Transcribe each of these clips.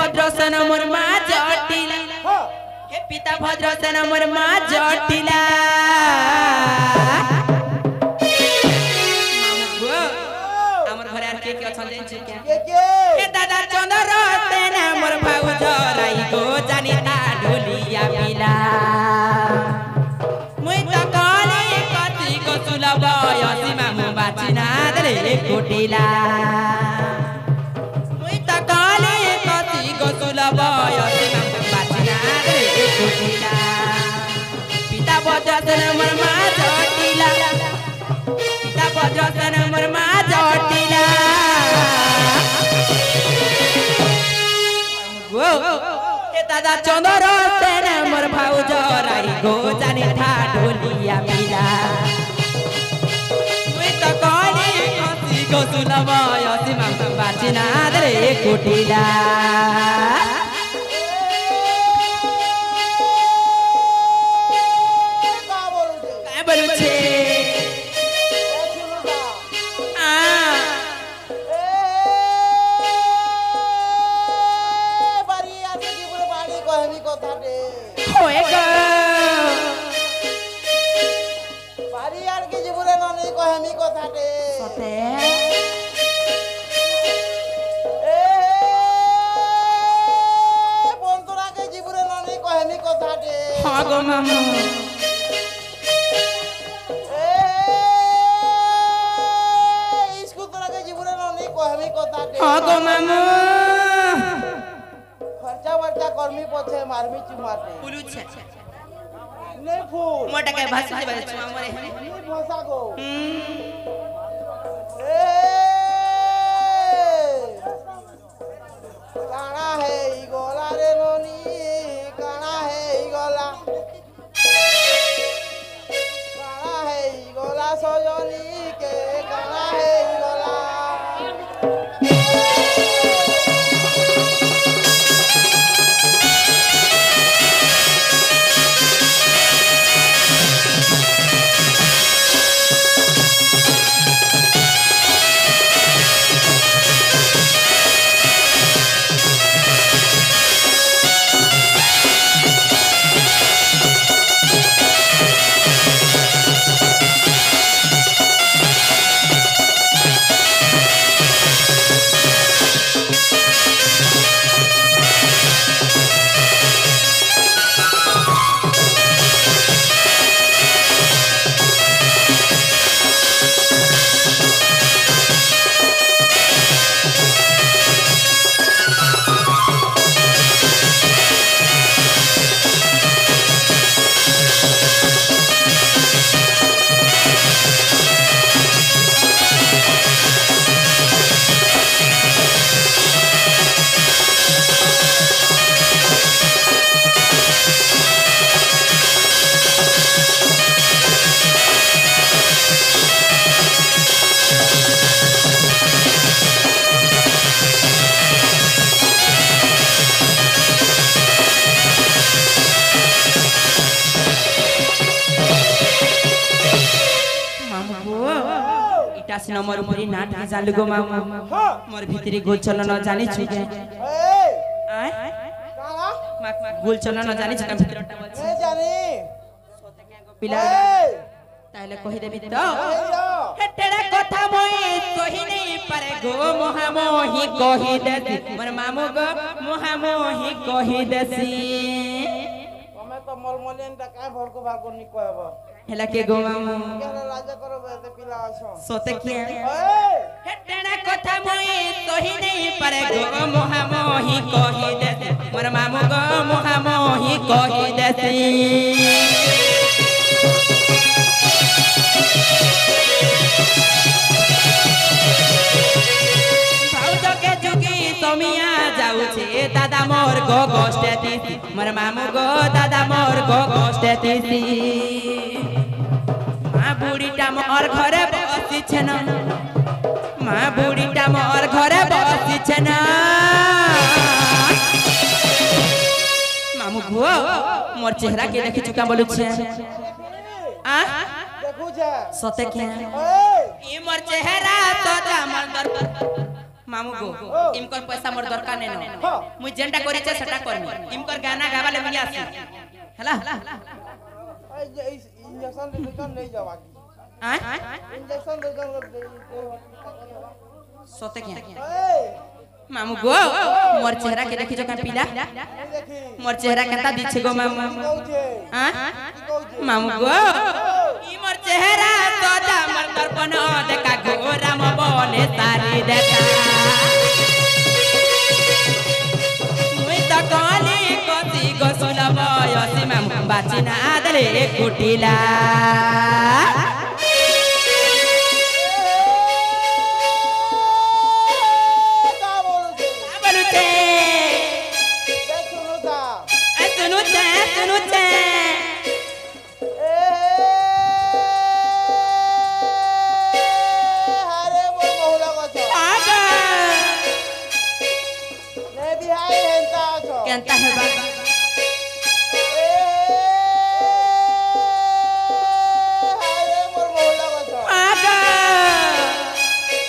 भद्रसेन मोर मा जटिला हे पिता भद्रसेन मोर मा जटिला हमर घरे आर के अछन जे के हे दादा चंद्रसेन मोर भाउज राई गो जानिता ढोलिया पिला मुई त काले कति को सुलभ यसी मामु बाचिना दले कोटिला मुई त काले कति को सुलभ यसी मामु बाचिना दले कोटिला पिता भद्रसेन मोर मा जटिला पिता भद्रसेन मोर मा जटिला हे दादा चंद्रसेन मोर भाउज राई गो जानी था ढोलिया मिला मुई त काले कति को सुलभ यसी मामु बाचिना दले कोटिला खर्चा वर्चा कर्मी पछे मारमी चुमाते पुलुछे नहीं फूल मोटा के भाषा दे बारे चुमा मरे नहीं भाषा गो काना है ई गोला रे नोनी काना है ई गोला काना है ई गोला सजनी के काना है ई गोला मोर उपरी नाट जालु गो मामा मोर भितरी गोल चलन न जानि छु के आय काला गोल चलन न जानि छु का भितरटा बछ ए जानी सोते के गो पिला ताले कहि देबी तो हेटेडा कथा मोई कहि नै पारे गो मोहा मोही कहि देसी मोर मामू गो मोहा मोही कहि देसी तमे तो मलमलियन ता का भर को भाग कोनी कहबो हेला के गो मामू केला राजा करो बेते पिला आछो सोते के हेटेडा कथा मोई कहि नै पारे गो मोहा मोही कहि देसी मोर मामू गो मोहा मोही कहि देसी समिया जाऊ छे दादा मोर गो गोष्टे तीसी मोर मामू गो दादा मोर गो गोष्टे तीसी माँ बुढ़ीटा मोर घरे बसी छे ना माँ बुढ़ीटा मोर घरे बसी छे ना मामू गो मोर चेहरा के देखि चुका बोलु छे आ देखू छे सते के ई मोर चेहरा तो जा मंदर मामू गो इमकर पैसा मोर दरकार नै न मुई जेंटा करि छै सेटा करमी इमकर गाना गावा ले मिया आसी हला इंजेक्शन लेकर नहीं जावा इंजेक्शन लेकर सोते के मामू गो मोर चेहरा के देखि जो का पीला मोर चेहरा केता दिछ गो मामू हां मामू गो ई मोर चेहरा तो हमर दर्पण देखा गोरा म बोले सारी देखा मुई त कहली कति गोसला बयसी मामू बाची ना दले कुटिला केंता है बा हाय मोर मोहला बचा आगा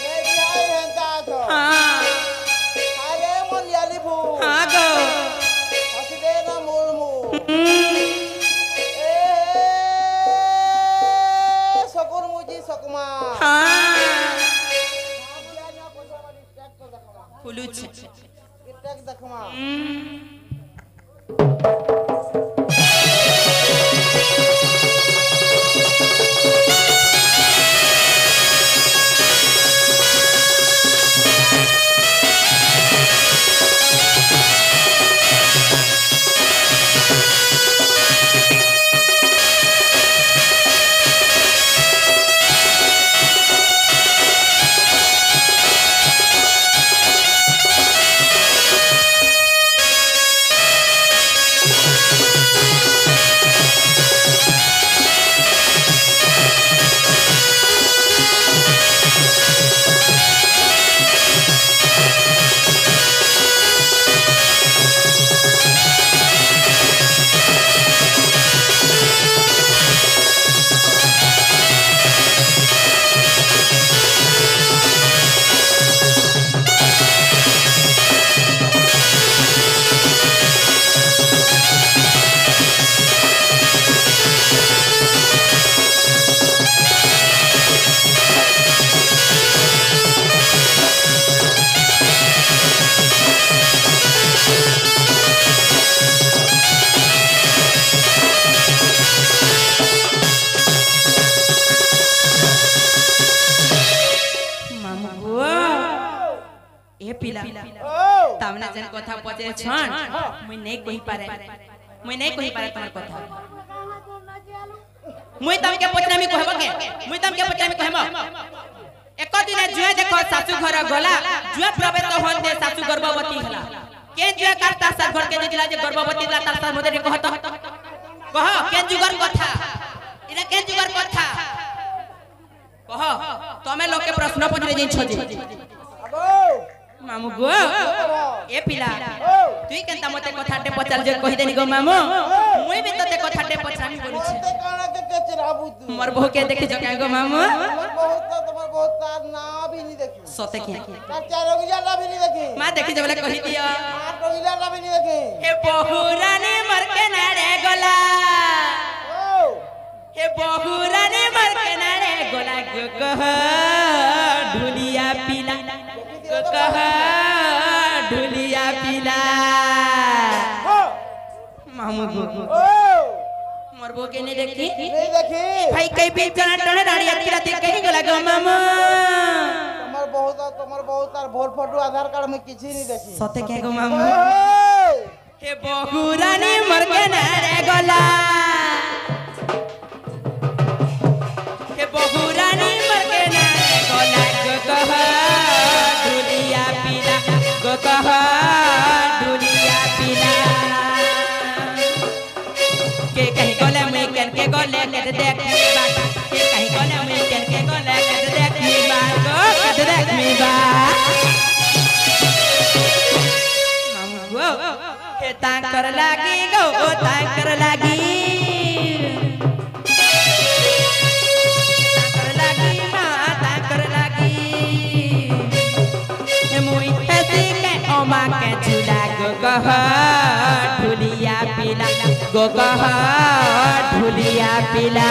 मैं बिहाई हेंता छो हां हाय मोर याली फू आगा हसी दे ना मोल मु सकुर मुजी सकमा हां फुलु छ टैक देखमा तामने जन कथा पचे छन मुई नहीं कहि पारे तोर कथा मुई तम के पचरामी कहबो के एक दिन जुए देखो सासू घर गला जुए प्रवेश होन दे सासू गर्भवती हला के जुए करता सा घर के दिला जे गर्भवती ला तार सा मोदे कहत कह के जुगर कथा इना के जुगर कथा कह तमे लोग के प्रश्न पचरे जई छजे मामू गो ए पिला तुई केनता मते कथाटे पचाल जे कहि देनी गो मामू मुई भी तते कथाटे पचानी बोली छे ते काना के चराबू तू मोर बहु के देखि जो गो मामू तुम्हार बहुत तार ना भी नहीं देखी सते के का चारो गिला ना भी नहीं देखी मां देखि जबले कहि दिया आठ गिला ना भी नहीं देखी हे बहु रानी मर के ना रे गोला हे बहु रानी मर के ना रे गोला गो कह ढुलिया पिला गो कह ढुलिया पिला मामू गो मोर बो के नहीं देखी भाई कई भी जना टने रानी अकेला देख कहीं गला गो मामू तुम्हार बहुत तार वोट फोटो आधार कार्ड में किछि नहीं देखी सते के गो मामू हे बहु रानी मर के ना रे गोला हे बहु रानी मर के ना रे गोला गो कह ढुलिया पिला गो कह ढुलिया पिला के कहीं गोले में के गोले के देख मी बात के कहीं गोले में के गोले के देख मी बात गो के देख मी बात मामू गो हे ताकर लागी गो ताकर लागी ताकर लागी मां ताकर लागी हे कहा ढुलिया पिला गो कहा ढुलिया पिला